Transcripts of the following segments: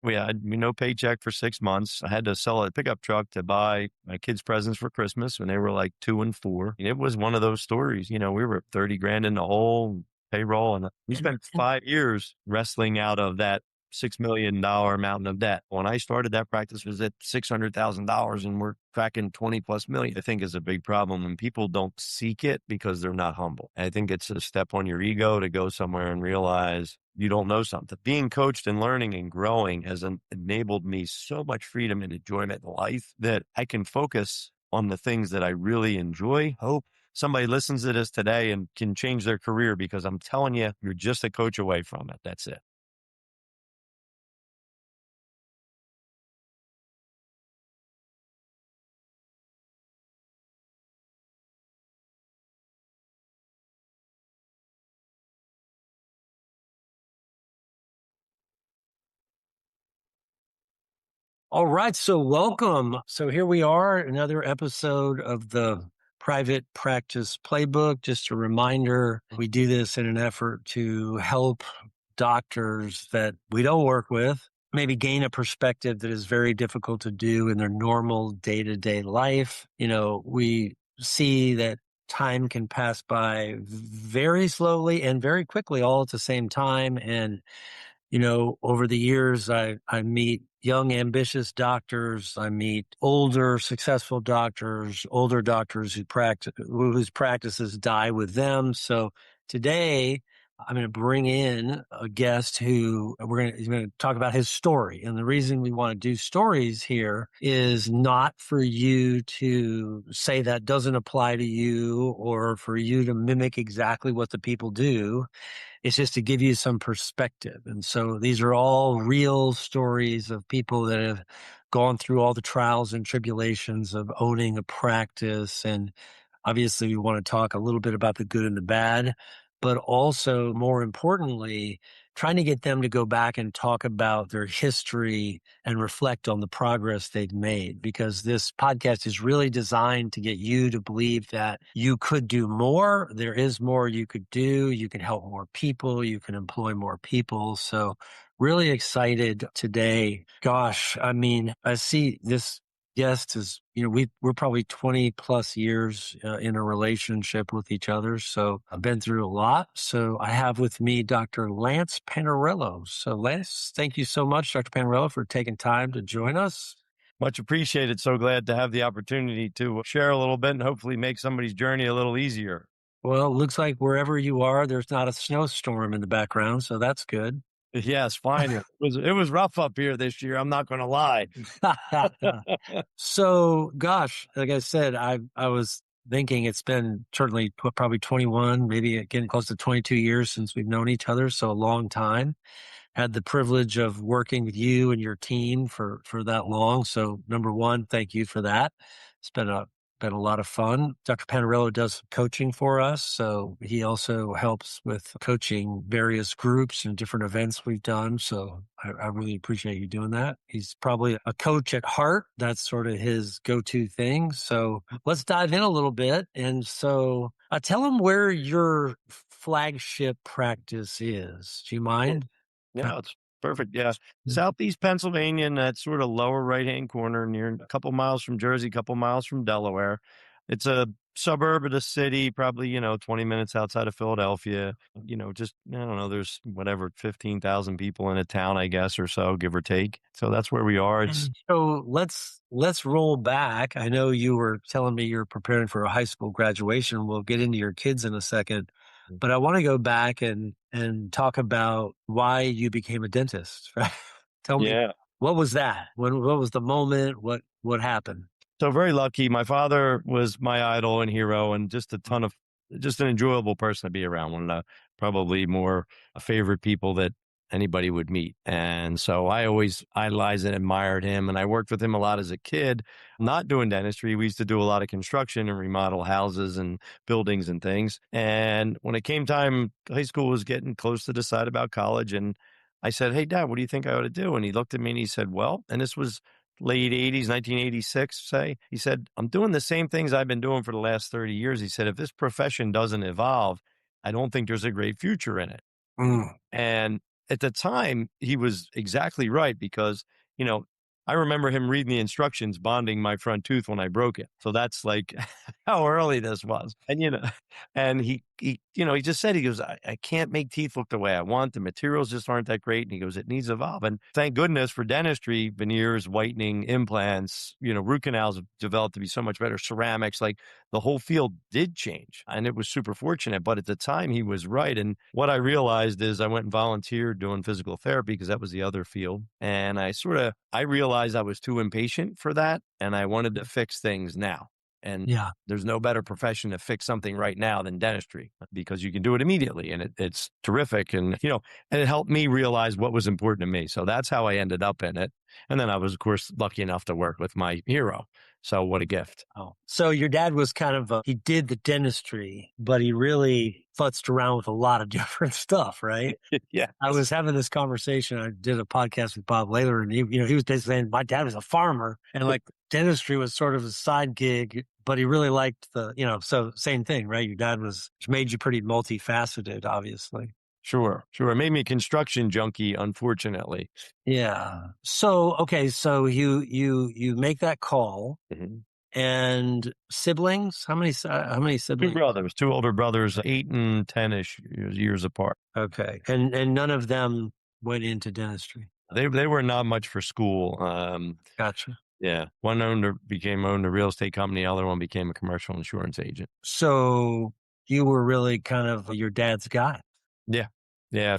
We had no paycheck for 6 months. I had to sell a pickup truck to buy my kids presents for Christmas when they were like 2 and 4. And it was one of those stories. We were 30 grand in the hole, payroll, and we spent 5 years wrestling out of that $6 million mountain of debt. When I started, that practice was at $600,000 and we're cracking 20 plus million. I think is a big problem when people don't seek it because they're not humble. I think it's a step on your ego to go somewhere and realize you don't know something. Being coached and learning and growing has enabled me so much freedom and enjoyment in life that I can focus on the things that I really enjoy. Hope somebody listens to this today and can change their career, because I'm telling you, you're just a coach away from it. That's it. All right. So welcome. So here we are, another episode of the Private Practice Playbook. Just a reminder, we do this in an effort to help doctors that we don't work with maybe gain a perspective that is very difficult to do in their normal day-to-day life. We see that time can pass by very slowly and very quickly all at the same time. And over the years, I meet young, ambitious doctors. I meet older, successful doctors, older doctors whose practices die with them. So today, I'm going to bring in a guest who he's going to talk about his story. And the reason we want to do stories here is not for you to say that doesn't apply to you or for you to mimic exactly what the people do. It's just to give you some perspective. And so these are all real stories of people that have gone through all the trials and tribulations of owning a practice. And obviously, we want to talk a little bit about the good and the bad, but also more importantly, trying to get them to go back and talk about their history and reflect on the progress they've made, because this podcast is really designed to get you to believe that you could do more. There is more you could do. You can help more people. You can employ more people. So really excited today. Gosh, I mean, I see this guest is, we're probably 20 plus years in a relationship with each other. So I've been through a lot. So I have with me Dr. Lance Panarello. So Lance, thank you so much, Dr. Panarello, for taking time to join us. Much appreciated. So glad to have the opportunity to share a little bit and hopefully make somebody's journey a little easier. Well, it looks like wherever you are, there's not a snowstorm in the background. So that's good. Yes, fine. It was rough up here this year. I'm not going to lie. So, gosh, like I said, I was thinking it's been certainly probably 21, maybe getting close to 22 years since we've known each other. So a long time. Had the privilege of working with you and your team for that long. So number one, thank you for that. It's been a lot of fun. Dr. Panarello does coaching for us. So he also helps with coaching various groups and different events we've done. So I really appreciate you doing that. He's probably a coach at heart. That's sort of his go-to thing. So let's dive in a little bit. And so tell him where your flagship practice is. Do you mind? Yeah, it's perfect. Yeah. Southeast Pennsylvania, in that sort of lower right-hand corner, near a couple miles from Jersey, a couple miles from Delaware. It's a suburb of the city, probably, 20 minutes outside of Philadelphia. Just, I don't know, there's whatever, 15,000 people in a town, I guess, or so, give or take. So that's where we are. It's So let's roll back. I know you were telling me you're preparing for a high school graduation. We'll get into your kids in a second, but I want to go back and talk about why you became a dentist. Right? Tell me, yeah. what was that? What was the moment? What happened? So very lucky. My father was my idol and hero, and just an enjoyable person to be around. One of the probably more favorite people that anybody would meet. And so I always idolized and admired him. And I worked with him a lot as a kid, not doing dentistry. We used to do a lot of construction and remodel houses and buildings and things. And when it came time, high school was getting close to decide about college. And I said, "Hey, Dad, what do you think I ought to do?" And he looked at me and he said, "Well," and this was late 80s, 1986, say. He said, "I'm doing the same things I've been doing for the last 30 years." He said, "If this profession doesn't evolve, I don't think there's a great future in it." Mm. And at the time, he was exactly right because, you know, I remember him reading the instructions, bonding my front tooth when I broke it. So that's like how early this was. And, and he just said, he goes, I can't make teeth look the way I want. The materials just aren't that great. And he goes, it needs to evolve. And thank goodness for dentistry, veneers, whitening, implants, root canals have developed to be so much better. Ceramics, like the whole field did change. And it was super fortunate. But at the time, he was right. And what I realized is I went and volunteered doing physical therapy because that was the other field. And I realized I was too impatient for that. And I wanted to fix things now. And Yeah. there's no better profession to fix something right now than dentistry because you can do it immediately and it's terrific. And, and it helped me realize what was important to me. So that's how I ended up in it. And then I was, of course, lucky enough to work with my hero. So what a gift. Oh, so your dad was kind of, he did the dentistry, but he really futzed around with a lot of different stuff, right? Yeah. I was having this conversation. I did a podcast with Bob Layler, and he was basically saying my dad was a farmer, and like dentistry was sort of a side gig, but he really liked so same thing, right? Your dad which made you pretty multifaceted, obviously. Sure. It made me a construction junkie, unfortunately. Yeah. So okay, so you make that call, Mhm. and siblings? How many Two siblings? brothers, two older brothers, 8 and 10-ish years apart. Okay, and none of them went into dentistry. They were not much for school. Gotcha. Yeah. One owned a real estate company. The other one became a commercial insurance agent. So you were really kind of your dad's guy. Yeah. Yeah.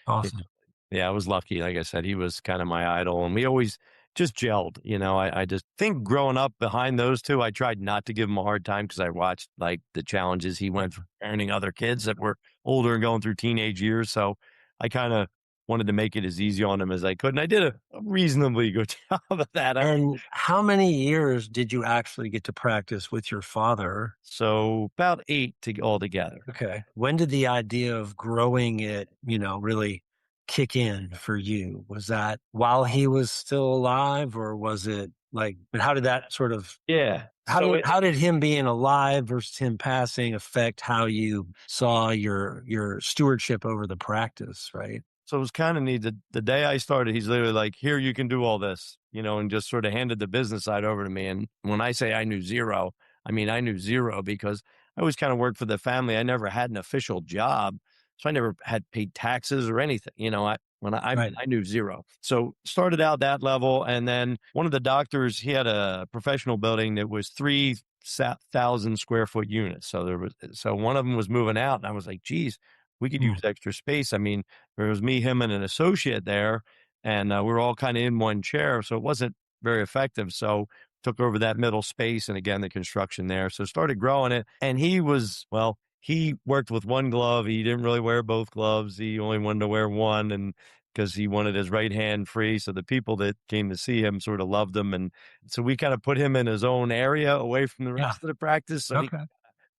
Awesome. Yeah, I was lucky. Like I said, he was kind of my idol and we always just gelled. I just think growing up behind those two, I tried not to give him a hard time because I watched like the challenges he went through parenting other kids that were older and going through teenage years. So I kind of wanted to make it as easy on him as I could. And I did a reasonably good job of that. And how many years did you actually get to practice with your father? So about 8 altogether. Okay. When did the idea of growing it, really kick in for you? Was that while he was still alive, or was it like, and how did that sort of, Yeah. So how did him being alive versus him passing affect how you saw your stewardship over the practice, right? So it was kind of neat. The day I started, he's literally like, here, you can do all this, and just sort of handed the business side over to me. And when I say I knew zero, I mean, I knew zero because I always kind of worked for the family. I never had an official job. So I never had paid taxes or anything. Right. I knew zero. So started out that level. And then one of the doctors, he had a professional building that was 3,000 square foot units. So one of them was moving out and I was like, geez, we could Mm. use extra space. I mean, there was me, him, and an associate there, and we were all kind of in one chair, so it wasn't very effective. So took over that middle space, and again the construction there. So started growing it, and he worked with one glove. He didn't really wear both gloves. He only wanted to wear one, and because he wanted his right hand free. So the people that came to see him sort of loved him, and so we kind of put him in his own area away from the Yeah. rest of the practice. So he Okay.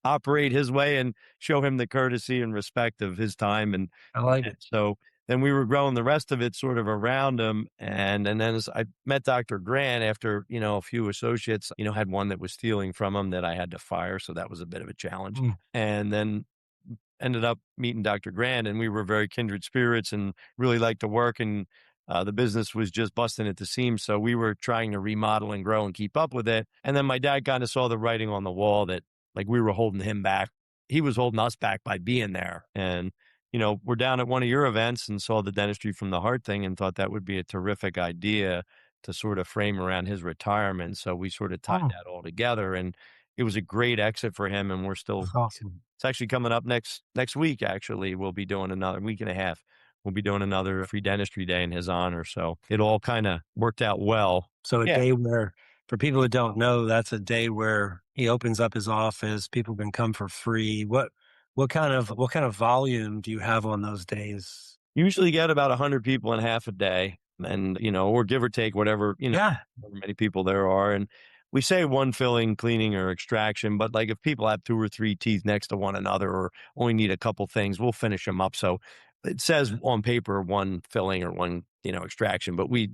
operate his way and show him the courtesy and respect of his time. I like And it. so then we were growing the rest of it sort of around him. And then as I met Dr. Grant after, a few associates, had one that was stealing from him that I had to fire. So that was a bit of a challenge. Mm. And then ended up meeting Dr. Grant and we were very kindred spirits and really liked to work. And the business was just busting at the seams. So we were trying to remodel and grow and keep up with it. And then my dad kind of saw the writing on the wall that like we were holding him back. He was holding us back by being there. And, we're down at one of your events and saw the dentistry from the heart thing and thought that would be a terrific idea to sort of frame around his retirement. So we sort of tied Oh, that all together and it was a great exit for him. And that's awesome. it's actually coming up next week. Actually, we'll be doing another week and a half. We'll be doing another free dentistry day in his honor. So it all kind of worked out well. So a Yeah. day where, for people who don't know, that's a day where he opens up his office. People can come for free. What kind of volume do you have on those days? Usually get about 100 people in half a day and, or give or take whatever, Yeah. however many people there are. And we say one filling, cleaning, or extraction, but like if people have 2 or 3 teeth next to one another or only need a couple things, we'll finish them up. So it says on paper one filling or one, extraction, but we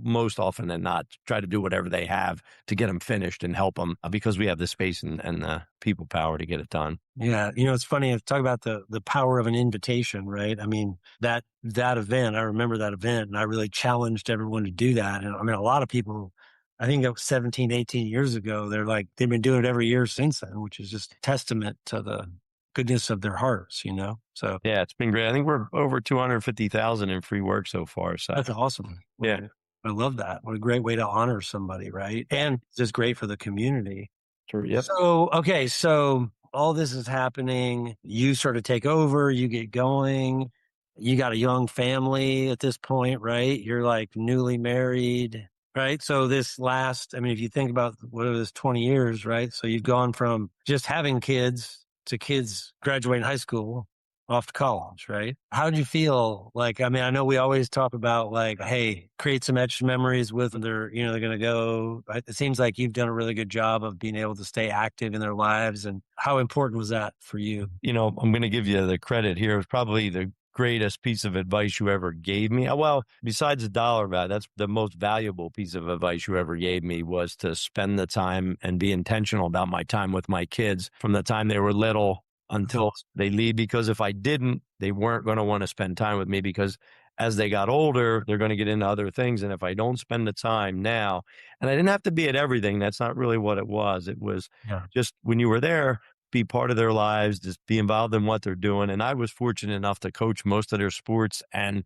most often than not try to do whatever they have to get them finished and help them because we have the space and the people power to get it done. Yeah. It's funny. Talk about the power of an invitation, right? I mean, that event, I remember that event, and I really challenged everyone to do that. And I mean, a lot of people, I think that was 17, 18 years ago, they've been doing it every year since then, which is just testament to the goodness of their hearts, So Yeah, it's been great. I think we're over 250,000 in free work so far. So that's awesome. yeah, I love that. What a great way to honor somebody, right? And it's just great for the community. sure. Yep. So, okay, so all this is happening. You sort of take over, you get going. You got a young family at this point, right? You're like newly married, right? So I mean, if you think about what it was, 20 years, right? So you've gone from just having kids to kids graduating high school off to college, right? How did you feel? Like, I mean, I know we always talk about like, hey, create some extra memories with them. They're going to go. It seems like you've done a really good job of being able to stay active in their lives. And how important was that for you? I'm going to give you the credit here. It was probably the greatest piece of advice you ever gave me. Well, besides the dollar value, that's the most valuable piece of advice you ever gave me was to spend the time and be intentional about my time with my kids from the time they were little until they leave. Because if I didn't, they weren't going to want to spend time with me because as they got older, they're going to get into other things. And if I don't spend the time now, and I didn't have to be at everything, that's not really what it was. It was just when you were there, be part of their lives, just be involved in what they're doing. And I was fortunate enough to coach most of their sports. And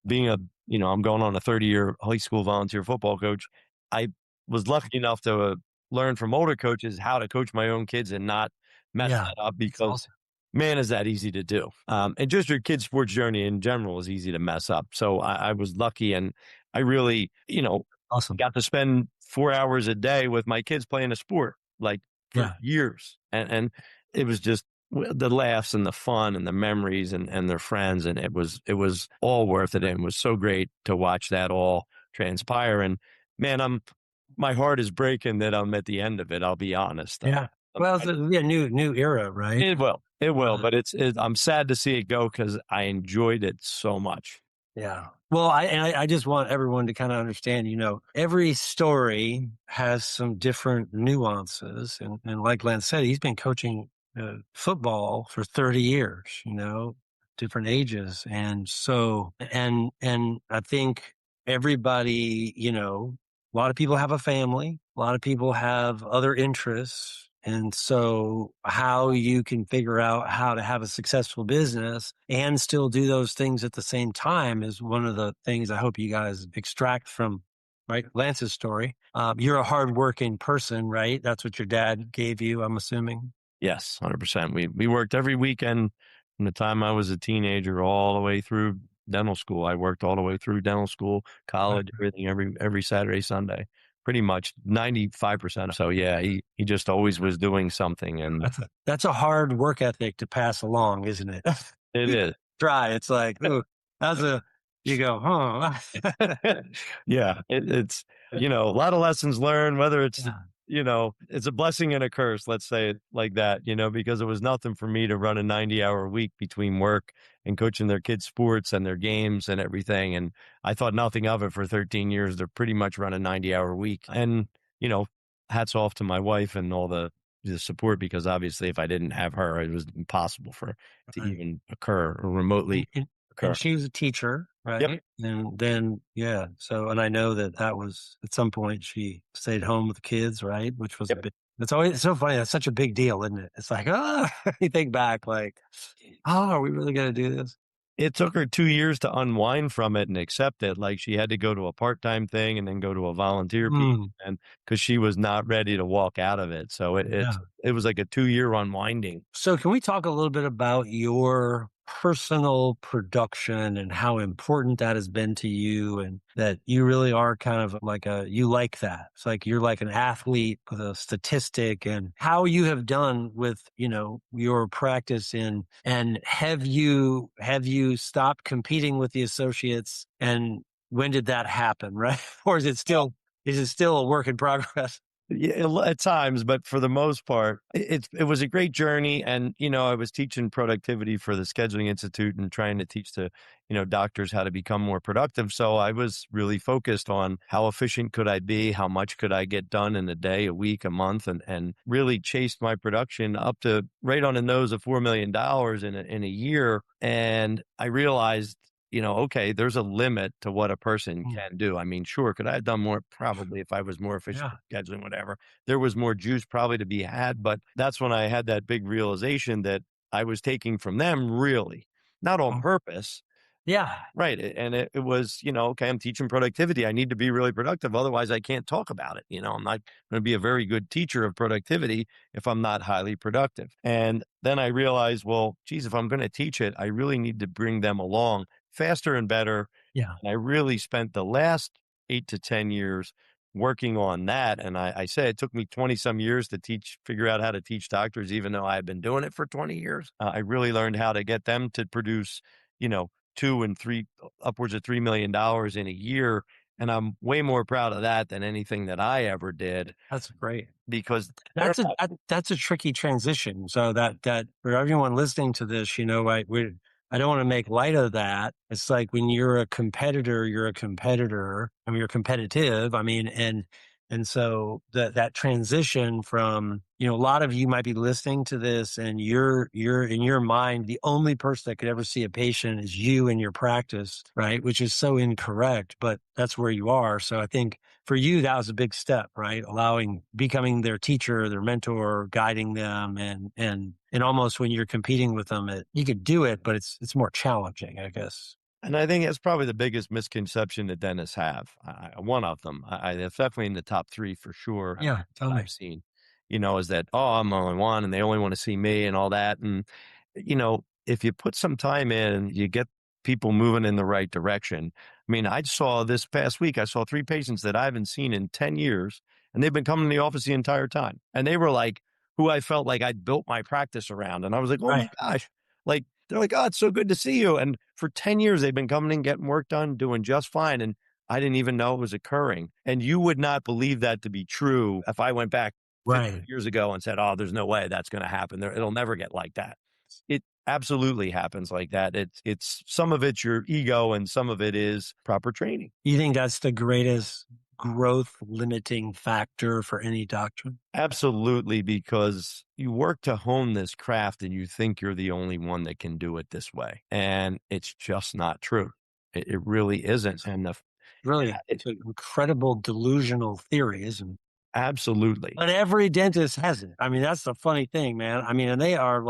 being I'm going on a 30-year high school volunteer football coach. I was lucky enough to learn from older coaches how to coach my own kids and not mess that up because awesome. man, is that easy to do. And just your kid's sports journey in general is easy to mess up. So I was lucky and I really, Awesome. got to spend 4 hours a day with my kids playing a sport like for years. And it was just the laughs and the fun and the memories and their friends. And it was all worth it. And it was so great to watch that all transpire. And man, my heart is breaking that I'm at the end of it. I'll be honest. Yeah. Well, it's a new era, right? It will, but I'm sad to see it go because I enjoyed it so much. Yeah. Well, I just want everyone to kind of understand, every story has some different nuances. And like Len said, he's been coaching football for 30 years, different ages. And so, and I think everybody, a lot of people have a family, a lot of people have other interests. And so how you can figure out how to have a successful business and still do those things at the same time is one of the things I hope you guys extract from, right, Lance's story. You're a hardworking person, right? That's what your dad gave you, I'm assuming. Yes, 100%. We worked every weekend from the time I was a teenager all the way through dental school. I worked all the way through dental school, college, everything, every Saturday, Sunday, pretty much 95%. So yeah, he just always was doing something. And that's a hard work ethic to pass along, isn't it? it is. Try. It's like, ooh, you go, huh? Yeah, it's, a lot of lessons learned, whether it's, it's a blessing and a curse, let's say it like that, because it was nothing for me to run a 90-hour week between work and coaching their kids' sports and their games and everything. And I thought nothing of it for 13 years. They're pretty much run a 90-hour week. And, hats off to my wife and all the support, because obviously if I didn't have her, it was impossible for it to even occur or remotely occur. And she was a teacher, right? Yep. And then, yeah. So, and I know that was at some point she stayed home with the kids, right? Which was a big, it's always so funny. That's such a big deal, isn't it? It's like, you think back like, are we really going to do this? It took her 2 years to unwind from it and accept it. Like she had to go to a part-time thing and then go to a volunteer piece, and because she was not ready to walk out of it. So it was like a 2-year unwinding. So can we talk a little bit about your personal production and how important that has been to you, and that you really are kind of like you like that. It's like you're like an athlete with a statistic, and how you have done with, your practice and have you stopped competing with the associates, and when did that happen, right? Or is it still a work in progress? Yeah, at times, but for the most part, it was a great journey. And I was teaching productivity for the Scheduling Institute and trying to teach the doctors how to become more productive. So I was really focused on how efficient could I be, how much could I get done in a day, a week, a month, and really chased my production up to right on the nose of $4 million in a year. And I realized, okay, there's a limit to what a person Mm. can do. I mean, sure, could I have done more? Probably, if I was more efficient Yeah. at scheduling, whatever. There was more juice probably to be had, but that's when I had that big realization that I was taking from them, really, not on Mm. purpose. Yeah. Right. And it was, okay, I'm teaching productivity. I need to be really productive. Otherwise, I can't talk about it. I'm not going to be a very good teacher of productivity if I'm not highly productive. And then I realized, well, geez, if I'm going to teach it, I really need to bring them along faster and better. Yeah. And I really spent the last 8 to 10 years working on that. And I say it took me 20 some years to figure out how to teach doctors, even though I had been doing it for 20 years. I really learned how to get them to produce, you know, two and three, upwards of $3 million in a year. And I'm way more proud of that than anything that I ever did That's great. because they're not. That's a tricky transition. So that for everyone listening to this, I don't want to make light of that. It's like when you're a competitor, you're a competitor. I mean, you're competitive. I mean, and so that transition from, a lot of you might be listening to this and you're in your mind, the only person that could ever see a patient is you in your practice, right? Which is so incorrect, but that's where you are. So I think for you, that was a big step, right? Becoming their teacher, their mentor, guiding them, and almost when you're competing with them, you could do it, but it's more challenging, I guess. And I think that's probably the biggest misconception that dentists have. One of them, it's definitely in the top three for sure Yeah, tell that me. I've seen, is that, oh, I'm the only one and they only want to see me and all that. And, if you put some time in, you get people moving in the right direction. I mean, I saw this past week, I saw three patients that I haven't seen in 10 years and they've been coming to the office the entire time. And they were like, who I felt like I'd built my practice around. And I was like, oh my Right, gosh, like, they're like, "Oh, it's so good to see you." And for 10 years, they've been coming and getting work done, doing just fine. And I didn't even know it was occurring. And you would not believe that to be true if I went back 50 right. years ago and said, oh, there's no way that's going to happen. It'll never get like that. It absolutely happens like that. It's some of it's your ego and some of it is proper training. You think that's the greatest growth limiting factor for any doctor? Absolutely, because you work to hone this craft and you think you're the only one that can do it this way. And it's just not true. It really isn't. And Really, it, it's an incredible delusional theory, isn't it? absolutely. But every dentist has it. I mean, that's the funny thing, man. I mean, and they are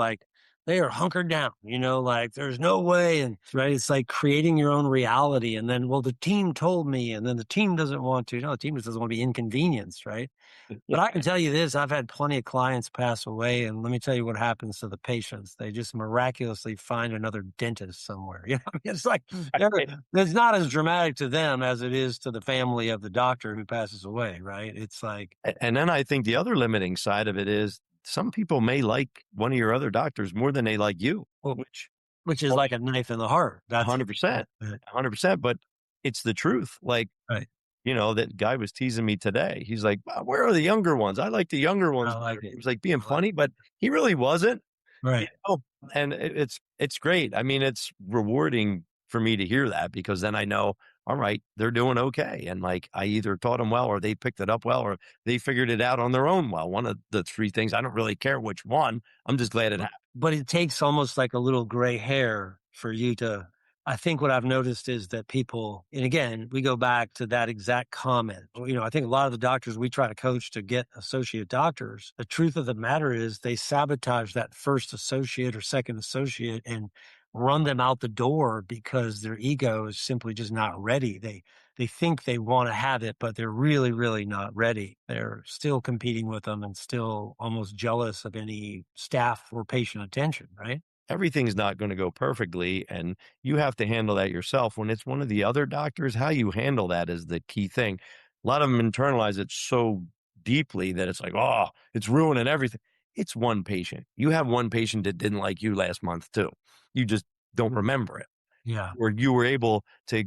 hunkered down, like there's no way. And right, it's like creating your own reality. And then, well, the team told me, and then the team doesn't want to. No, the team just doesn't want to be inconvenienced, right? Yeah. But I can tell you this, I've had plenty of clients pass away, and let me tell you what happens to the patients. They just miraculously find another dentist somewhere. I mean, it's like it's not as dramatic to them as it is to the family of the doctor who passes away, right? It's like, And then I think the other limiting side of it is some people may like one of your other doctors more than they like you, well, which which is like a knife in the heart. That's 100%, that 100%, but it's the truth. Like, right. that guy was teasing me today. He's like, Where are the younger ones? I like the younger I ones like better." it. He was like being I like funny, but he really wasn't. You right. know, and it's great. I mean, it's rewarding for me to hear that because then I know, all right, they're doing okay. And like I either taught them well or they picked it up well or they figured it out on their own well. One of the three things, I don't really care which one. I'm just glad it happened. But it takes almost like a little gray hair for you to I think what I've noticed is that people and again, we go back to that exact comment. I think a lot of the doctors we try to coach to get associate doctors, the truth of the matter is they sabotage that first associate or second associate and run them out the door because their ego is simply just not ready. They think they want to have it, but they're really, really not ready. They're still competing with them and still almost jealous of any staff or patient attention, right? Everything's not going to go perfectly and you have to handle that yourself. When it's one of the other doctors, how you handle that is the key thing. A lot of them internalize it so deeply that it's like, oh, it's ruining everything. It's one patient. You have one patient that didn't like you last month too. You just don't remember it. Yeah. where you were able to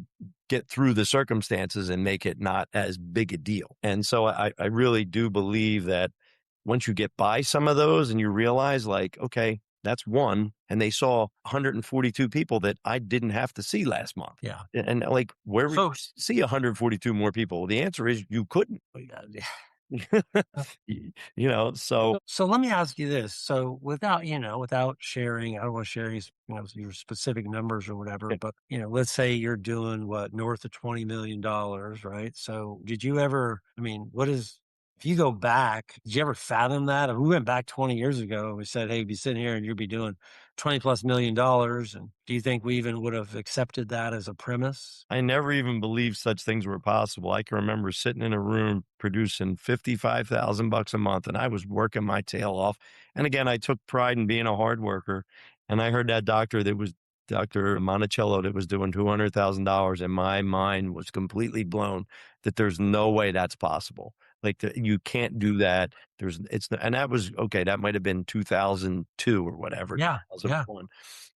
get through the circumstances and make it not as big a deal. And so I really do believe that once you get by some of those and you realize, like, okay, that's one, and they saw 142 people that I didn't have to see last month. Yeah. And like, where would So, you see 142 more people? Well, the answer is you couldn't. yeah. So So let me ask you this. So without, without sharing, I don't want to share any, your specific numbers or whatever, yeah, but, let's say you're doing what, north of $20 million, right? So did you ever, if you go back, did you ever fathom that? If we went back 20 years ago and we said, hey, be sitting here and you'd be doing 20 plus $1 million. And do you think we even would have accepted that as a premise? I never even believed such things were possible. I can remember sitting in a room producing 55,000 bucks a month, and I was working my tail off. And again, I took pride in being a hard worker. And I heard that doctor that was Dr. Monticello that was doing $200,000, and my mind was completely blown that there's no way that's possible. Like, you can't do that. And that was okay. That might have been 2002 or whatever, Yeah. Yeah. 2001.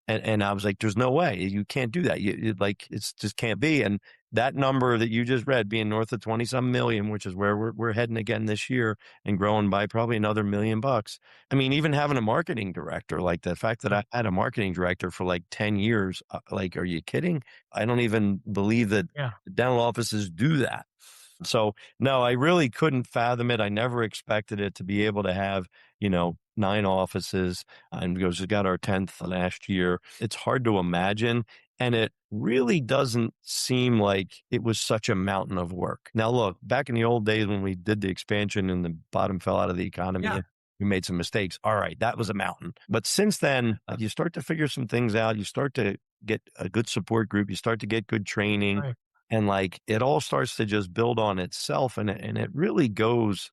And I was like, there's no way you can't do that. Like, it's just can't be. And that number that you just read being north of 20 some million, which is where we're heading again this year and growing by probably another $1 million. I mean, even having a marketing director, like the fact that Yeah. I had a marketing director for like 10 years, like, are you kidding? I don't even believe that Yeah. dental offices do that. So no, I really couldn't fathom it. I never expected it to be able to have, 9 offices, and we just got our 10th last year. It's hard to imagine. And it really doesn't seem like it was such a mountain of work. Now, look, back in the old days when we did the expansion and the bottom fell out of the economy, Yeah. and we made some mistakes. All right, that was a mountain. But since then, you start to figure some things out. You start to get a good support group. You start to get good training, Right. and like it all starts to just build on itself, and it really goes,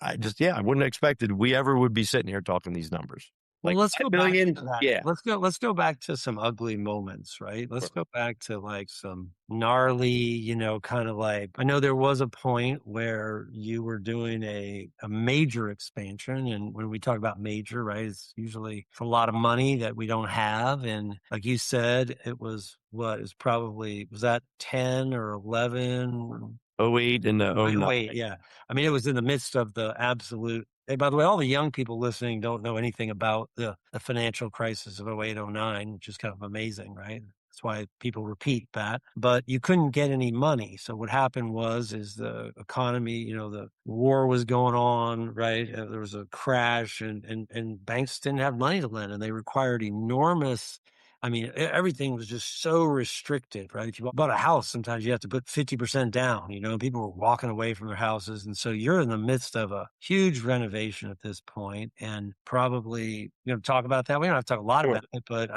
I just, yeah, I wouldn't have expected we ever would be sitting here talking these numbers. Well, Like let's go back 5 million. to that. Yeah. Let's go back to some ugly moments, right? Let's go back to like some gnarly, kind of like I know there was a point where you were doing a major expansion. And when we talk about major, right, it's usually for a lot of money that we don't have. And like you said, it was what is probably was that 10 or 11. '08 and the Wait, '09. wait, yeah. I mean, it was in the midst of the absolute hey, by the way, all the young people listening don't know anything about the financial crisis of '08, '09, which is kind of amazing, right? That's why people repeat that. But you couldn't get any money. So what happened is the economy, the war was going on, right? There was a crash and banks didn't have money to lend and they required enormous everything was just so restricted, right? If you bought a house, sometimes you have to put 50% down, people were walking away from their houses. And so you're in the midst of a huge renovation at this point and probably, talk about that. We don't have to talk a lot Sure. about it, but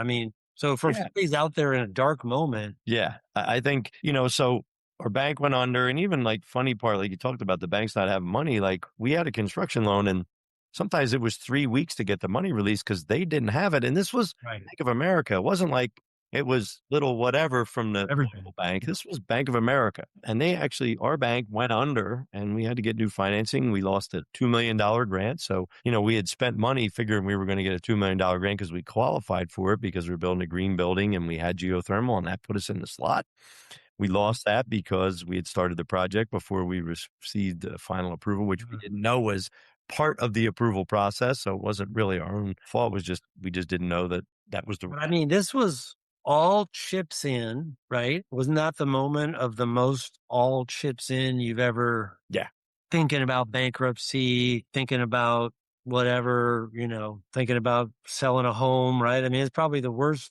so for Yeah. somebody's out there in a dark moment, Yeah. I think, so our bank went under, and even like funny part, like you talked about the banks not having money, like we had a construction loan, and sometimes it was 3 weeks to get the money released because they didn't have it. And this was right? Bank of America. It wasn't like it was little whatever from the Everything. local bank. Yeah. This was Bank of America. And our bank went under, and we had to get new financing. We lost a $2 million grant. So, we had spent money figuring we were going to get a $2 million grant because we qualified for it because we were building a green building and we had geothermal, and that put us in the slot. We lost that because we had started the project before we received the final approval, which we Mhm. didn't know was part of the approval process. So it wasn't really our own fault. It was just, we just didn't know that that was the, But this was all chips in, right? Wasn't that the moment of the most all chips in you've ever yeah. thinking about bankruptcy, thinking about whatever, thinking about selling a home, right? It's probably the worst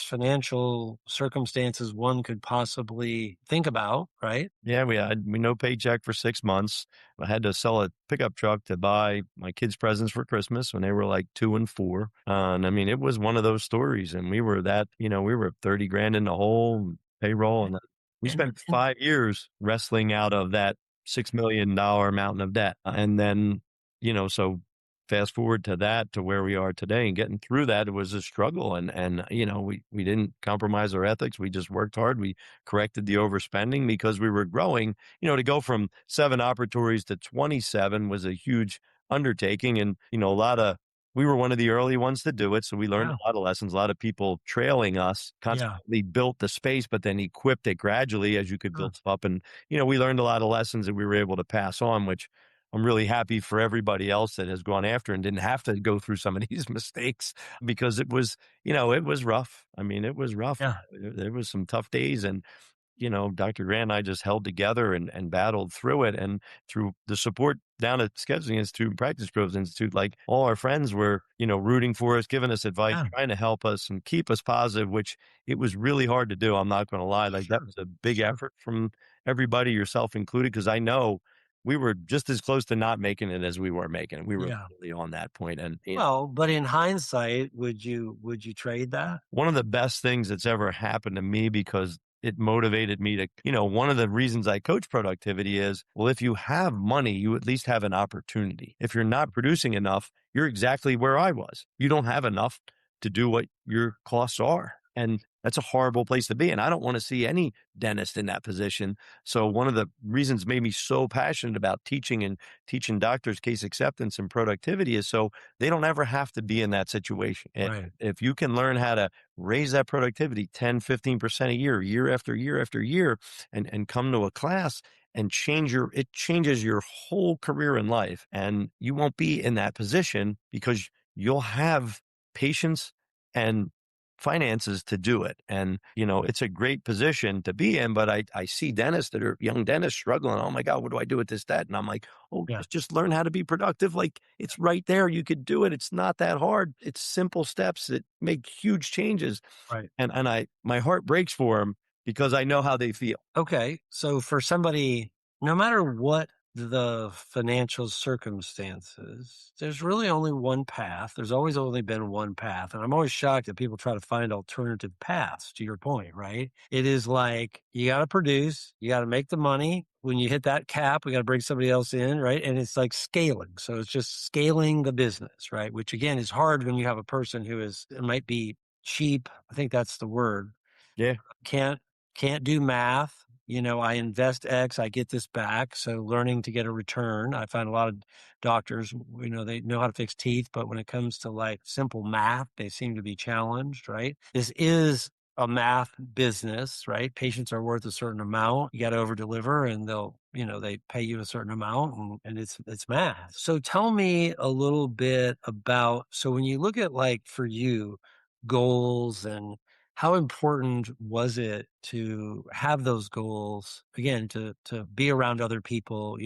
financial circumstances one could possibly think about, right? Yeah, we no paycheck for 6 months. I had to sell a pickup truck to buy my kids presents for Christmas when they were like 2 and 4. And it was one of those stories. And we were 30 grand in the hole, payroll. And we And, spent and 5 years wrestling out of that $6 million mountain of debt. And then, so fast forward to that, to where we are today, and getting through that, it was a struggle. And we didn't compromise our ethics. We just worked hard. We corrected the overspending because we were growing. To go from 7 operatories to 27 was a huge undertaking. And, a lot of we were one of the early ones to do it, so we learned Yeah. a lot of lessons. A lot of people trailing us Yeah. consequently built the space, but then equipped it gradually as you could Huh. build stuff up. And, we learned a lot of lessons that we were able to pass on, which I'm really happy for everybody else that has gone after and didn't have to go through some of these mistakes because it was rough. I mean, it was rough. Yeah. There was some tough days, and Dr. Grant and I just held together and battled through it. And through the support down at Scheduling Institute and Practice Growth Institute, like all our friends were, rooting for us, giving us advice, Yeah. trying to help us and keep us positive, which it was really hard to do. I'm not going to lie. Like that Sure. was a big Sure. effort from everybody, yourself included, because I know we were just as close to not making it as we were making it. We were Yeah. really on that point. And Well, but in hindsight, would you trade that? one of the best things that's ever happened to me because it motivated me to, one of the reasons I coach productivity is, well, if you have money, you at least have an opportunity. If you're not producing enough, you're exactly where I was. You don't have enough to do what your costs are. And that's a horrible place to be. And I don't want to see any dentist in that position. So one of the reasons made me so passionate about teaching and teaching doctors case acceptance and productivity is so they don't ever have to be in that situation. Right. If you can learn how to raise that productivity 10, 15% a year, year after year after year, and come to a class and it changes your whole career in life. And you won't be in that position because you'll have patience and finances to do it. And, it's a great position to be in, but I see dentists that are young dentists struggling. Oh my God, what do I do with this, that? And I'm like, oh, Yeah. just learn how to be productive. Like it's right there. You could do it. It's not that hard. It's simple steps that make huge changes. Right. And my heart breaks for them because I know how they feel. Okay. So for somebody, no matter what the financial circumstances, there's really only one path. There's always only been one path. And I'm always shocked that people try to find alternative paths to your point, right? It is like you got to produce, you got to make the money. When you hit that cap, we got to bring somebody else in, right? And it's like scaling. So it's just scaling the business, right? Which again is hard when you have a person who it might be cheap. I think that's the word. Yeah. Can't can't do math. I invest X, I get this back. So learning to get a return. I find a lot of doctors, they know how to fix teeth, but when it comes to like simple math, they seem to be challenged, right? This is a math business, right? Patients are worth a certain amount. You got to over deliver and they pay you a certain amount and it's math. So tell me a little bit about, so when you look at like for you, goals and how important was it to have those goals again to be around other people,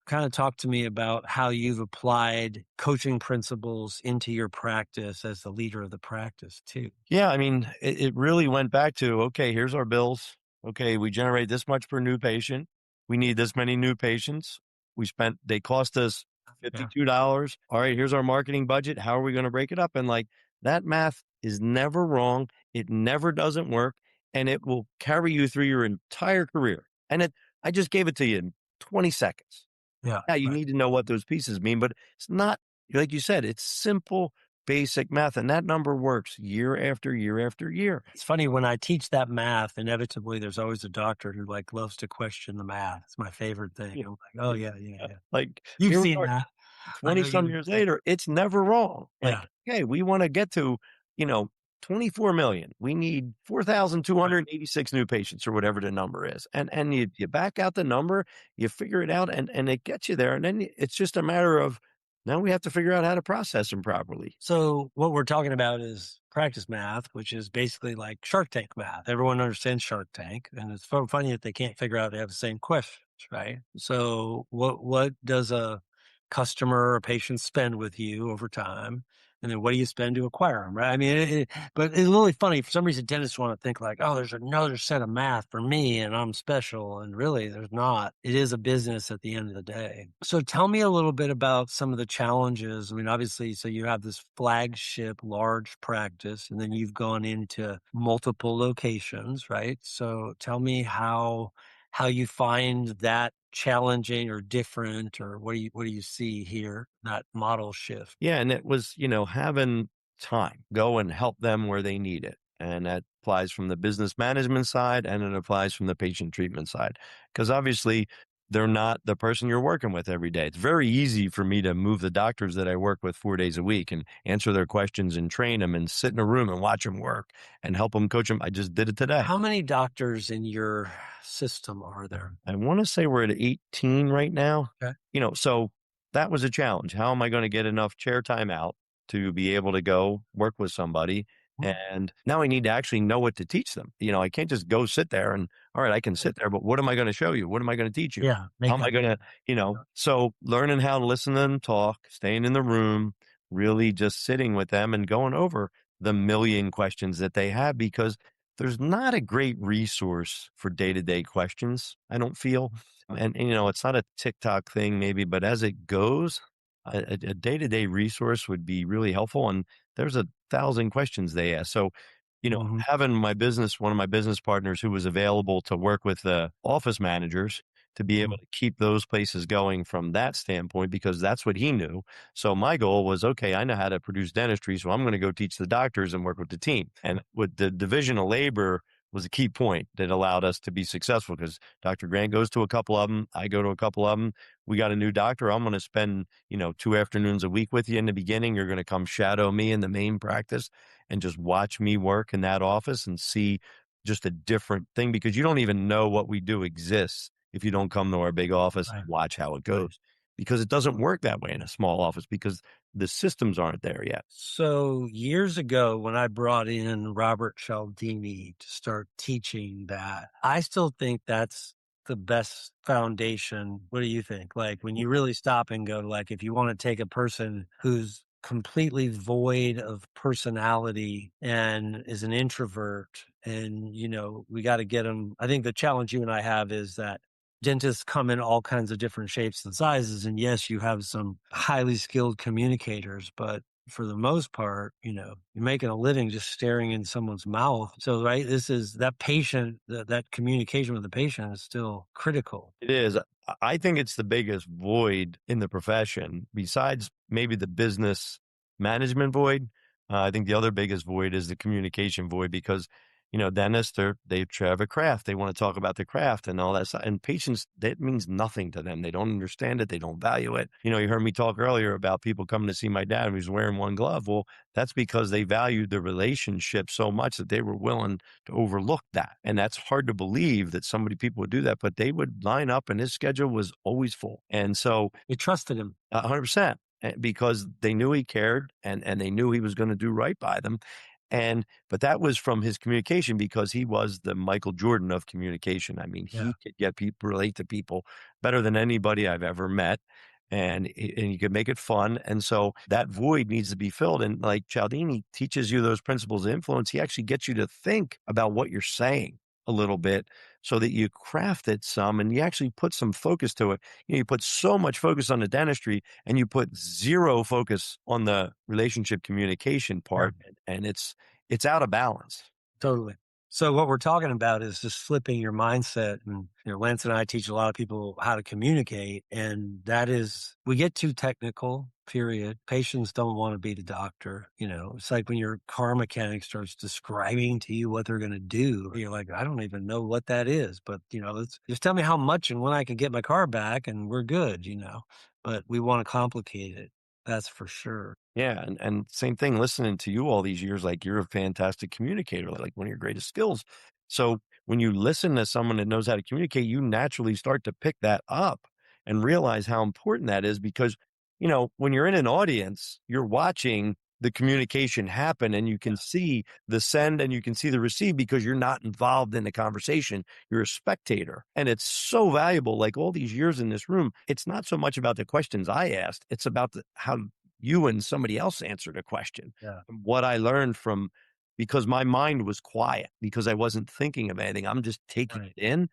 kind of talk to me about how you've applied coaching principles into your practice as the leader of the practice too. Yeah. I mean, it really went back to, okay, here's our bills. Okay. We generate this much per new patient. We need this many new patients. They cost us Yeah. $52. All right. Here's our marketing budget. How are we going to break it up? And like that math is never wrong. It never doesn't work and it will carry you through your entire career. I just gave it to you in 20 seconds. Yeah. Yeah, you Right. need to know what those pieces mean, but it's not like you said, it's simple, basic math, and that number works year after year after year. It's funny when I teach that math, inevitably there's always a doctor who like loves to question the math. It's my favorite thing. Yeah, I'm like, oh yeah, yeah, yeah, yeah. yeah. Like, You've here we seen are that. I 20 know some you. years later, it's never wrong. Like, Yeah. hey, we wanna get to, you know, 24 million. We need Right. 4,286 new patients or whatever the number is. And you back out the number, you figure it out, and it gets you there, and then it's just a matter of now we have to figure out how to process them properly. So what we're talking about is practice math, which is basically like Shark Tank math. Everyone understands Shark Tank, and it's funny that they can't figure out they have the same questions, right? So what does a customer or patient spend with you over time? And then what do you spend to acquire them, right? I mean, but it's really funny. For some reason, dentists want to think like, oh, there's another set of math for me and I'm special. And really, there's not. It is a business at the end of the day. So tell me a little bit about some of the challenges. I mean, obviously, so you have this flagship large practice and then you've gone into multiple locations, right? So tell me how you find that challenging or different, or what do you see here, that model shift? Yeah, and it was, having time, go and help them where they need it. And that applies from the business management side and it applies from the patient treatment side. Because obviously, they're not the person you're working with every day. It's very easy for me to move the doctors that I work with 4 days a week and answer their questions and train them and sit in a room and watch them work and help them coach them. I just did it today. How many doctors in your system are there? I want to say we're at 18 right now. Okay. So that was a challenge. How am I going to get enough chair time out to be able to go work with somebody? Mm, And now I need to actually know what to teach them. I can't just go sit there and, all right, I can right. sit there, but what am I going to show you? What am I going to teach you? Yeah, How make am I up. going to, so learning how to listen to them talk, staying in the room, really just sitting with them and going over the million questions that they have because there's not a great resource for day-to-day questions, I don't feel. And it's not a TikTok thing maybe, but as it goes, a day-to-day resource would be really helpful. And there's 1,000 questions they ask. So, Mhm, having one of my business partners who was available to work with the office managers to be able mhm, to keep those places going from that standpoint, because that's what he knew. So my goal was, okay, I know how to produce dentistry, so I'm going to go teach the doctors and work with the team. And with the division of labor was a key point that allowed us to be successful because Dr. Grant goes to a couple of them. I go to a couple of them. We got a new doctor. I'm going to spend, 2 afternoons a week with you in the beginning. You're going to come shadow me in the main practice and just watch me work in that office and see just a different thing because you don't even know what we do exists if you don't come to our big office right. and watch how it goes because it doesn't work that way in a small office because the systems aren't there yet. So years ago, when I brought in Robert Cialdini to start teaching that, I still think that's the best foundation. What do you think? Like when you really stop and go, like, if you want to take a person who's completely void of personality and is an introvert, and we got to get them. I think the challenge you and I have is that dentists come in all kinds of different shapes and sizes. And yes, you have some highly skilled communicators, but for the most part, you're making a living just staring in someone's mouth. So, right, this is that patient, that communication with the patient is still critical. It is. I think it's the biggest void in the profession besides maybe the business management void. I think the other biggest void is the communication void because, dentists, they have a craft. They want to talk about the craft and all that stuff. And patients, that means nothing to them. They don't understand it. They don't value it. You heard me talk earlier about people coming to see my dad who's wearing one glove. Well, that's because they valued the relationship so much that they were willing to overlook that. And that's hard to believe that people would do that, but they would line up and his schedule was always full. And so You trusted him. 100% because they knew he cared and they knew he was going to do right by them. But that was from his communication because he was the Michael Jordan of communication. I mean, Yeah. he could get people relate to people better than anybody I've ever met. And you could make it fun. And so that void needs to be filled. And like Cialdini teaches you those principles of influence, he actually gets you to think about what you're saying a little bit so that you craft it some and you actually put some focus to it. You put so much focus on the dentistry and you put zero focus on the relationship communication Yeah. part and it's out of balance. Totally. So what we're talking about is just flipping your mindset. And Lance and I teach a lot of people how to communicate, and that is we get too technical. Period. Patients don't want to be the doctor. It's like when your car mechanic starts describing to you what they're going to do. You're like, I don't even know what that is, but let's just tell me how much and when I can get my car back, and we're good. But we want to complicate it. That's for sure. Yeah, and same thing listening to you all these years, like you're a fantastic communicator, like one of your greatest skills. So when you listen to someone that knows how to communicate, you naturally start to pick that up and realize how important that is because, when you're in an audience, you're watching the communication happen and you can see the send and you can see the receive because you're not involved in the conversation. You're a spectator. And it's so valuable. Like all these years in this room, it's not so much about the questions I asked, it's about how you and somebody else answered a question. Yeah. What I learned from because my mind was quiet because I wasn't thinking of anything. I'm just taking Right. it in.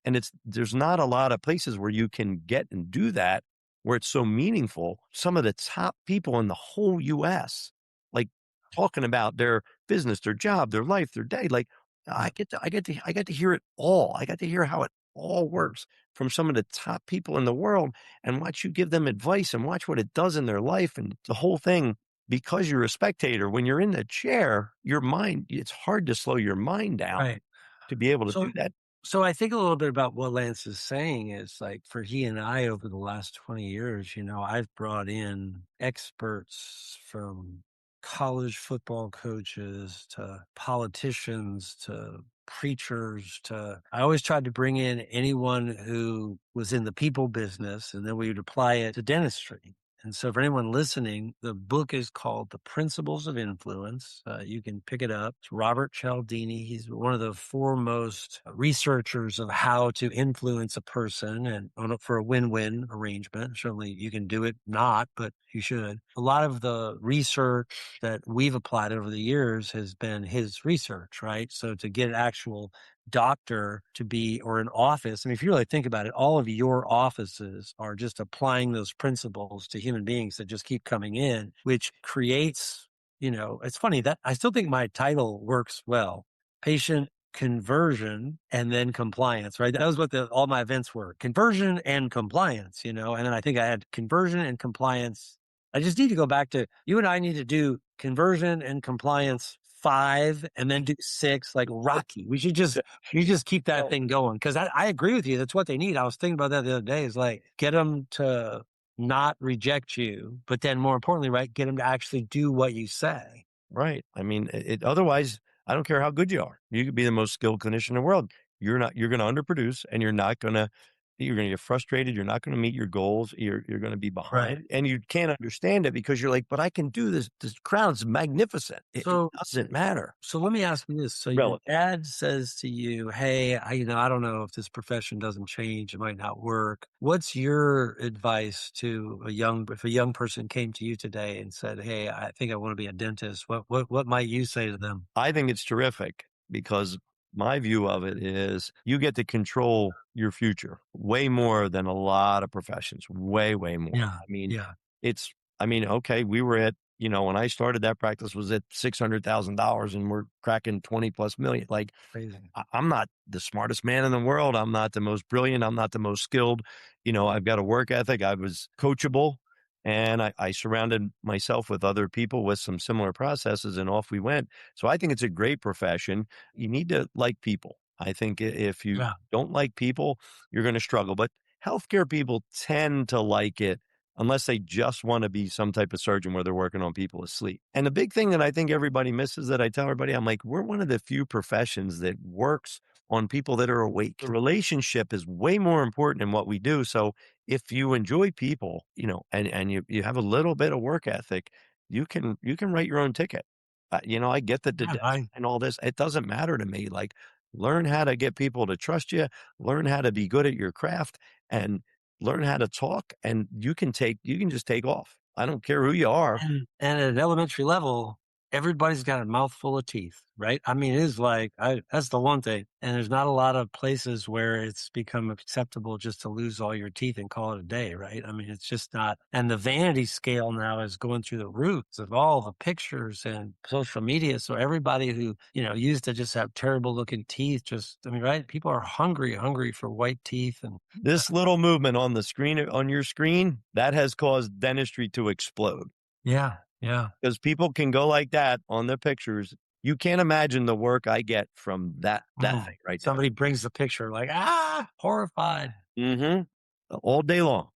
And there's not a lot of places where you can get and do that where it's so meaningful. Some of the top people in the whole US, like talking about their business, their job, their life, their day. Like Yeah. I get to hear it all. I got to hear how it all works from some of the top people in the world and watch you give them advice and watch what it does in their life and the whole thing. Because you're a spectator, when you're in the chair, your mind, it's hard to slow your mind down Right. to be able to So do that. So I think a little bit about what Lance is saying is like for he and I over the last 20 years, I've brought in experts from college football coaches to politicians to preachers to I always tried to bring in anyone who was in the people business and then we would apply it to dentistry. And so, for anyone listening, the book is called The Principles of Influence. You can pick it up. It's Robert Cialdini. He's one of the foremost researchers of how to influence a person and for a win-win arrangement. Certainly, you can do it not, but you should. A lot of the research that we've applied over the years has been his research, right? So, to get actual doctor to be or an office. I mean, if you really think about it, all of your offices are just applying those principles to human beings that just keep coming in, which creates, it's funny that I still think my title works well. Patient conversion and then compliance, right? That was what all my events were. Conversion and compliance, and then I think I had conversion and compliance. I just need to go back to you and I need to do conversion and compliance 5 and then do 6 like Rocky. You just keep that thing going because I agree with you. That's what they need. I was thinking about that the other day is like get them to not reject you, but then more importantly, right, get them to actually do what you say. Right. I mean, otherwise, I don't care how good you are. You could be the most skilled clinician in the world. You're going to underproduce and you're going to get frustrated. You're not going to meet your goals. You're going to be behind and you can't understand it because you're like, but I can do this. This crown's magnificent. It doesn't matter. So let me ask you this. So your dad says to you, hey, I don't know if this profession doesn't change, it might not work. What's your advice to if a young person came to you today and said, hey, I think I want to be a dentist. What might you say to them? I think it's terrific because my view of it is you get to control your future way more than a lot of professions, way, way more. Yeah. Okay, we were at, when I started that practice was at $600,000 and we're cracking 20 plus million. Like Crazy. I'm not the smartest man in the world. I'm not the most brilliant. I'm not the most skilled. I've got a work ethic. I was coachable. And I surrounded myself with other people with some similar processes and off we went. So I think it's a great profession. You need to like people. I think if you don't like people, you're going to struggle. But healthcare people tend to like it unless they just want to be some type of surgeon where they're working on people asleep. And the big thing that I think everybody misses that I tell everybody, I'm like, we're one of the few professions that works on people that are awake. The relationship is way more important in what we do. So if you enjoy people, and you have a little bit of work ethic, you can write your own ticket. I get the desk and all this. It doesn't matter to me. Like, learn how to get people to trust you, learn how to be good at your craft, and learn how to talk. And you can just take off. I don't care who you are. And at an elementary level, everybody's got a mouthful of teeth, right? I mean, it is like, that's the one thing. And there's not a lot of places where it's become acceptable just to lose all your teeth and call it a day, right? I mean, it's just not. And the vanity scale now is going through the roots of all the pictures and social media. So everybody who, used to just have terrible looking teeth, right? People are hungry for white teeth. And this little movement on the screen, on your screen, that has caused dentistry to explode. Yeah. Because people can go like that on their pictures. You can't imagine the work I get from that thing right Somebody brings the picture like, horrified. Mm-hmm. All day long.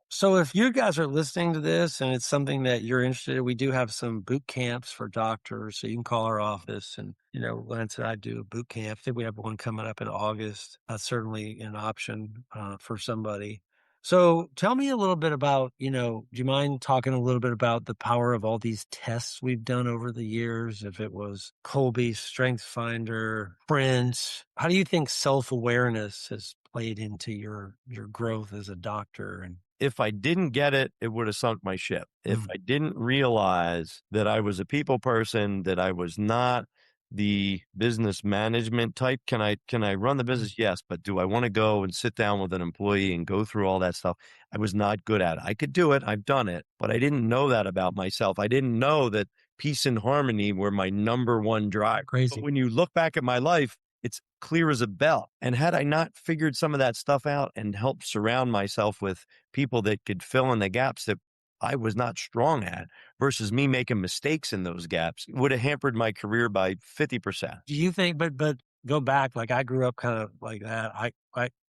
So if you guys are listening to this and it's something that you're interested in, we do have some boot camps for doctors. So you can call our office and, Lance and I do a boot camp. I think we have one coming up in August. That's certainly an option for somebody. So tell me a little bit about, do you mind talking a little bit about the power of all these tests we've done over the years? If it was Colby, Strength Finder, Prince, how do you think self-awareness has played into your growth as a doctor? And if I didn't get it, it would have sunk my ship. If I didn't realize that I was a people person, that I was not the business management type. Can I run the business? Yes. But do I want to go and sit down with an employee and go through all that stuff? I was not good at it. I could do it. I've done it, but I didn't know that about myself. I didn't know that peace and harmony were my number one drive. Crazy. But when you look back at my life, it's clear as a bell. And had I not figured some of that stuff out and helped surround myself with people that could fill in the gaps that I was not strong at versus me making mistakes in those gaps, would have hampered my career by 50%. Do you think, but go back, like I grew up kind of like that.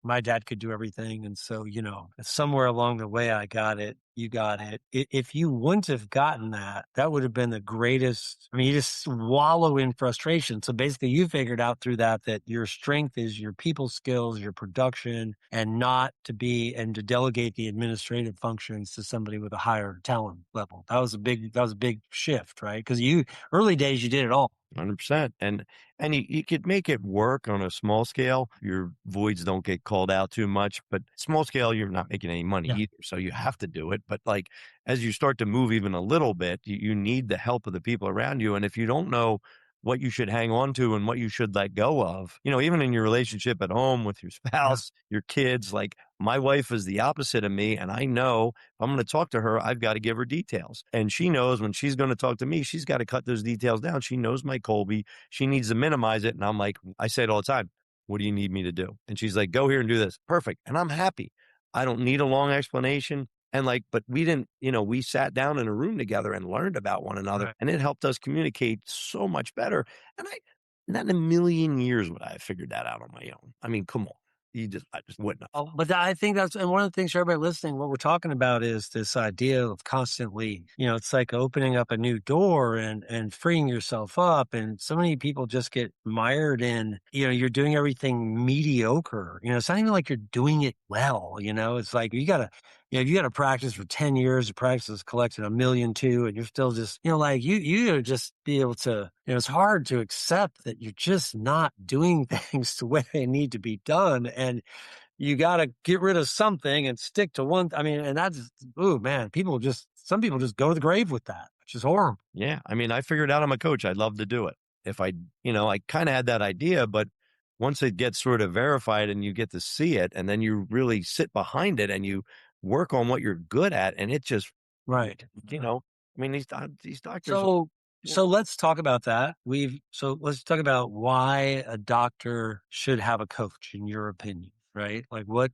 My dad could do everything. And so, somewhere along the way, I got it. You got it. If you wouldn't have gotten that, that would have been the greatest. I mean, you just wallow in frustration. So basically, you figured out through that your strength is your people skills, your production, and not to be and to delegate the administrative functions to somebody with a higher talent level. That was a big shift, right? Because early days, you did it all. 100%. And you could make it work on a small scale. Your voids don't get called out too much, but small scale, you're not making any money Yeah. either. So you have to do it. But like as you start to move even a little bit, you need the help of the people around you. And if you don't know what you should hang on to and what you should let go of, even in your relationship at home with your Yeah. spouse, your kids, like my wife is the opposite of me. And I know if I'm going to talk to her, I've got to give her details. And she knows when she's going to talk to me, she's got to cut those details down. She knows my Colby. She needs to minimize it. And I'm like, I say it all the time. What do you need me to do? And she's like, go here and do this. Perfect. And I'm happy. I don't need a long explanation. And like, but we didn't, we sat down in a room together and learned about one another, Right. and it helped us communicate so much better. And not in a million years would I have figured that out on my own. I mean, come on. I just wouldn't have. Oh, but I think and one of the things for everybody listening, what we're talking about is this idea of constantly, it's like opening up a new door and freeing yourself up. And so many people just get mired in, you're doing everything mediocre. It's not even like you're doing it well. It's like you got to practice for 10 years. The practice is collecting 1.2 million, and you're still just, like you gotta just be able to, it's hard to accept that you're just not doing things the way they need to be done. And you got to get rid of something and stick to one. I mean, and that's, oh man, some people just go to the grave with that, which is horrible. Yeah. I mean, I figured out I'm a coach. I'd love to do it. If I kind of had that idea, but once it gets sort of verified and you get to see it, and then you really sit behind it and you work on what you're good at, and it just, Right. I mean, these doctors, So, yeah. so let's talk about that. Let's talk about why a doctor should have a coach, in your opinion, right? Like I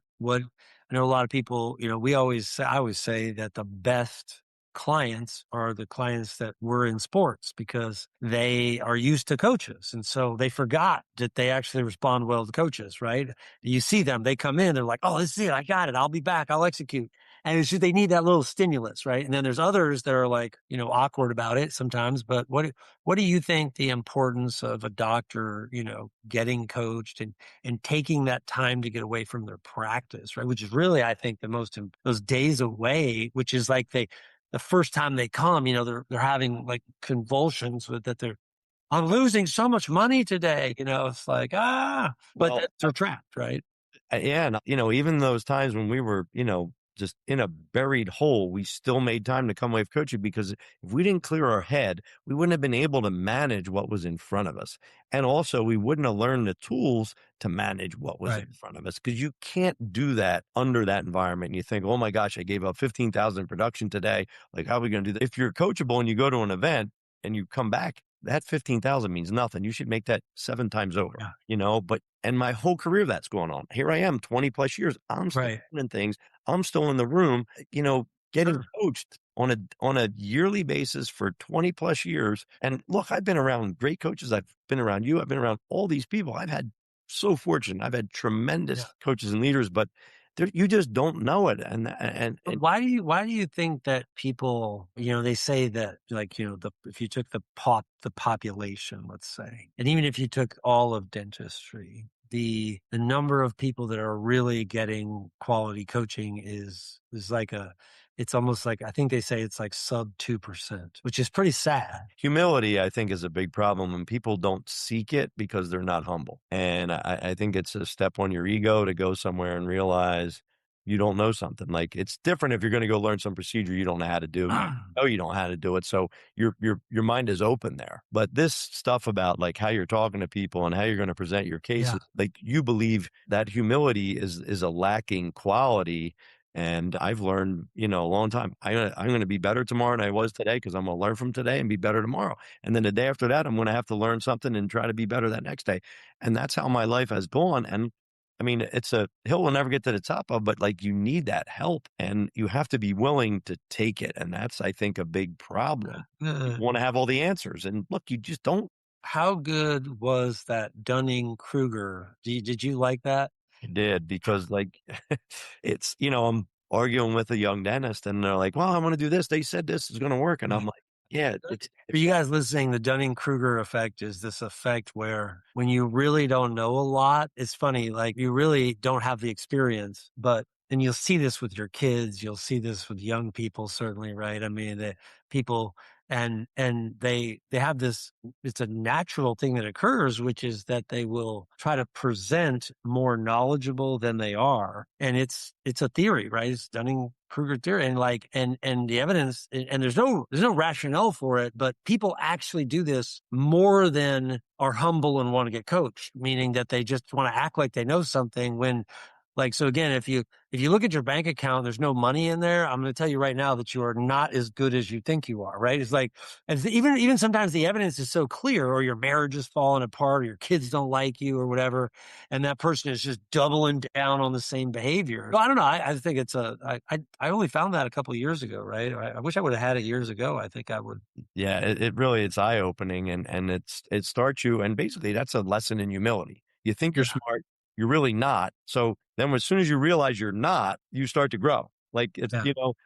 know a lot of people, I always say that the best clients are the clients that were in sports because they are used to coaches. And so they forgot that they actually respond well to coaches, right? You see them, they come in, they're like, oh, this is it. I got it. I'll be back. I'll execute. And it's just, they need that little stimulus, right? And then there's others that are like, awkward about it sometimes. But what do you think the importance of a doctor, getting coached and taking that time to get away from their practice, right? Which is really, I think, those days away, which is like the first time they come, they're having like convulsions with that I'm losing so much money today. It's like, but Well, they're trapped, right? yeah, and, even those times when we were, just in a buried hole, we still made time to come away from coaching, because if we didn't clear our head, we wouldn't have been able to manage what was in front of us. And also, we wouldn't have learned the tools to manage what was Right. in front of us, because you can't do that under that environment. And you think, oh my gosh, I gave up 15,000 in production today. Like, how are we going to do that? If you're coachable and you go to an event and you come back, that 15,000 means nothing. You should make that 7 times over, Yeah. and my whole career that's going on. Here I am, 20 plus years. I'm still Right. doing things. I'm still in the room, getting Sure. coached on a yearly basis for 20 plus years. And look, I've been around great coaches. I've been around you. I've been around all these people. So fortunate. I've had Yeah. tremendous coaches and leaders, but you just don't know it. But why do you think that people, they say that, like, if you took the population, let's say, and even if you took all of dentistry, the number of people that are really getting quality coaching is like it's almost like, I think they say it's like sub 2%, which is pretty sad. Humility, I think, is a big problem, and people don't seek it because they're not humble. And I think it's a step on your ego to go somewhere and realize you don't know something. Like, it's different if you're going to go learn some procedure you don't know how to do. You don't know how to do it, so your mind is open there. But this stuff about like how you're talking to people and how you're going to present your Yeah. cases, like, you believe that humility is a lacking quality. And I've learned, a long time. I'm gonna be better tomorrow than I was today, because I'm gonna learn from today and be better tomorrow. And then the day after that, I'm gonna have to learn something and try to be better that next day. And that's how my life has gone. And I mean, it's a hill we'll never get to the top of, but like, you need that help, and you have to be willing to take it. And that's, I think, a big problem. Uh, People want to have all the answers, and look, you just don't. How good was that Dunning-Kruger? Did you like that? I did because like it's, I'm arguing with a young dentist and they're like, well, I want to do this. They said this is going to work. And I'm like, yeah, it's, For you guys listening, the Dunning-Kruger effect is this effect where when you really don't know a lot, it's funny, like you really don't have the experience, but and you'll see this with your kids, you'll see this with young people, certainly, right? I mean, the people and they have this, it's a natural thing that occurs, which is that they will try to present more knowledgeable than they are. And it's a theory, right? It's Dunning-Kruger theory. And like and the evidence, and there's no rationale for it, but people actually do this more than are humble and want to get coached, meaning that they just want to act like they know something when, like, so again, if you look at your bank account, there's no money in there. I'm going to tell you right now that you are not as good as you think you are. Right? It's like, even sometimes the evidence is so clear, or your marriage is falling apart, or your kids don't like you, or whatever, and that person is just doubling down on the same behavior. Well, I don't know. I think it's I only found that a couple of years ago. Right? I wish I would have had it years ago. I think I would. yeah, it really, it's eye opening and it starts you. And basically that's a lesson in humility. You think you're Yeah. smart, you're really not. So then as soon as you realize you're not, you start to grow. Like it's, Yeah.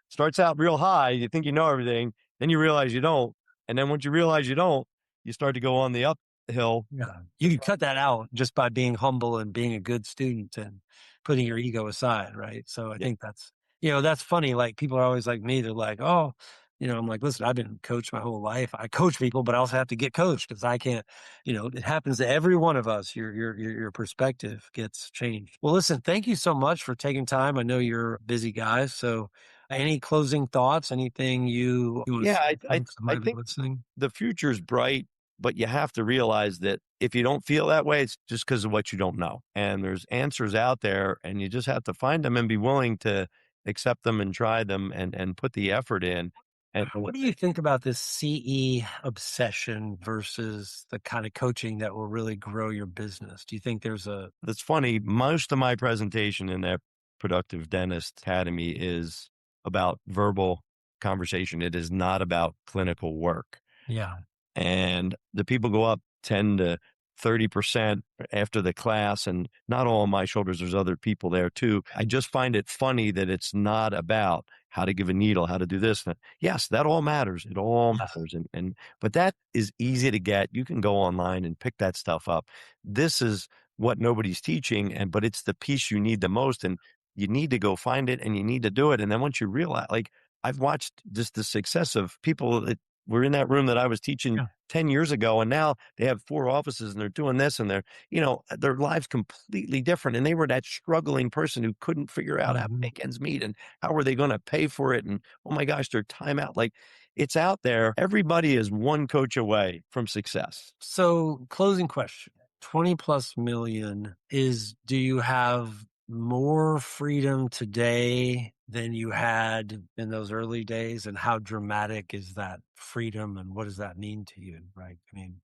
starts out real high. You think you know everything. Then you realize you don't. And then once you realize you don't, you start to go on the uphill. Yeah. You can cut that out just by being humble and being a good student and putting your ego aside, right? So I Yeah. think that's funny. Like people are always like me. They're like, oh, I'm like, listen, I've been coached my whole life. I coach people, but I also have to get coached because I can't, it happens to every one of us. Your perspective gets changed. Well, listen, thank you so much for taking time. I know you're a busy guy. So any closing thoughts, anything you want to Yeah. say I, to I, folks that I might be think listening? the future's bright, but you have to realize that if you don't feel that way, it's just because of what you don't know. And there's answers out there, and you just have to find them and be willing to accept them and try them and put the effort in. And What do you think about this CE obsession versus the kind of coaching that will really grow your business? Do you think there's a it's funny, most of my presentation in that Productive Dentist Academy is about verbal conversation. It is not about clinical work. yeah, And the people go up 10 to 30% after the class, and not all on my shoulders, there's other people there too. I just find it funny that it's not about how to give a needle, how to do this. Yes, that all matters. It all yes, matters. And but that is easy to get. You can go online and pick that stuff up. This is what nobody's teaching, but it's the piece you need the most. And you need to go find it and you need to do it. And then once you realize, like, I've watched just the success of people that were in that room that I was teaching yeah, 10 years ago, and now they have 4 offices and they're doing this, and their lives completely different. And they were that struggling person who couldn't figure out how to mhm. make ends meet, and how were they going to pay for it? And oh my gosh, their time out. Like, it's out there. Everybody is one coach away from success. So, closing question, 20 plus million do you have more freedom today than you had in those early days? And how dramatic is that freedom and what does that mean to you? Right. I mean,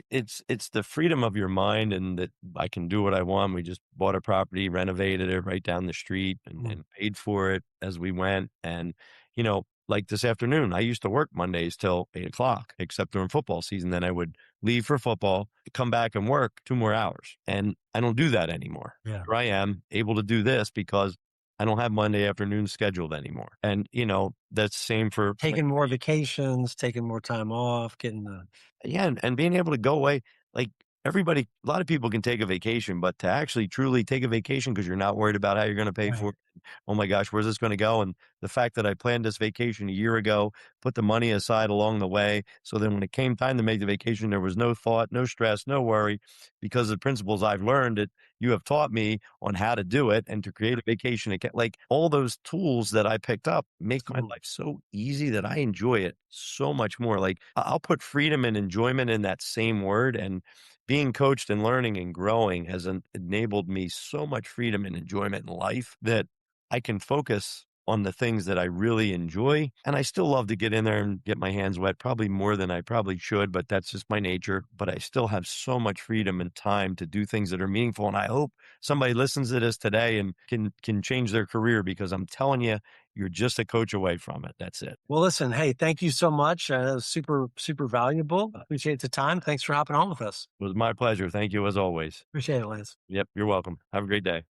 It's the freedom of your mind, and that I can do what I want. We just bought a property, renovated it right down the street, and, mm, and paid for it as we went. And like this afternoon, I used to work Mondays till 8 o'clock, except during football season. Then I would leave for football, come back and work 2 more hours, and I don't do that anymore. yeah. Here I am able to do this because I don't have Monday afternoons scheduled anymore. And that's the same for my. Taking more vacations, taking more time off, getting the Yeah, and being able to go away, like, a lot of people can take a vacation, but to actually truly take a vacation because you're not worried about how you're gonna pay for right. it. "Oh my gosh, where's this gonna go?" And the fact that I planned this vacation a year ago, put the money aside along the way, so then when it came time to make the vacation, there was no thought, no stress, no worry, because of the principles I've learned that you have taught me on how to do it and to create a vacation account. Like, all those tools that I picked up make my So life so easy that I enjoy it so much more. Like, I'll put freedom and enjoyment in that same word, and being coached and learning and growing has enabled me so much freedom and enjoyment in life that I can focus on the things that I really enjoy. And I still love to get in there and get my hands wet, probably more than I probably should, but that's just my nature. But I still have so much freedom and time to do things that are meaningful. And I hope somebody listens to this today and can change their career, because I'm telling you, you're just a coach away from it. That's it. Well, listen, hey, thank you so much. That was super, super valuable. Appreciate the time. Thanks for hopping on with us. It was my pleasure. Thank you as always. Appreciate it, Lance. Yep. You're welcome. Have a great day.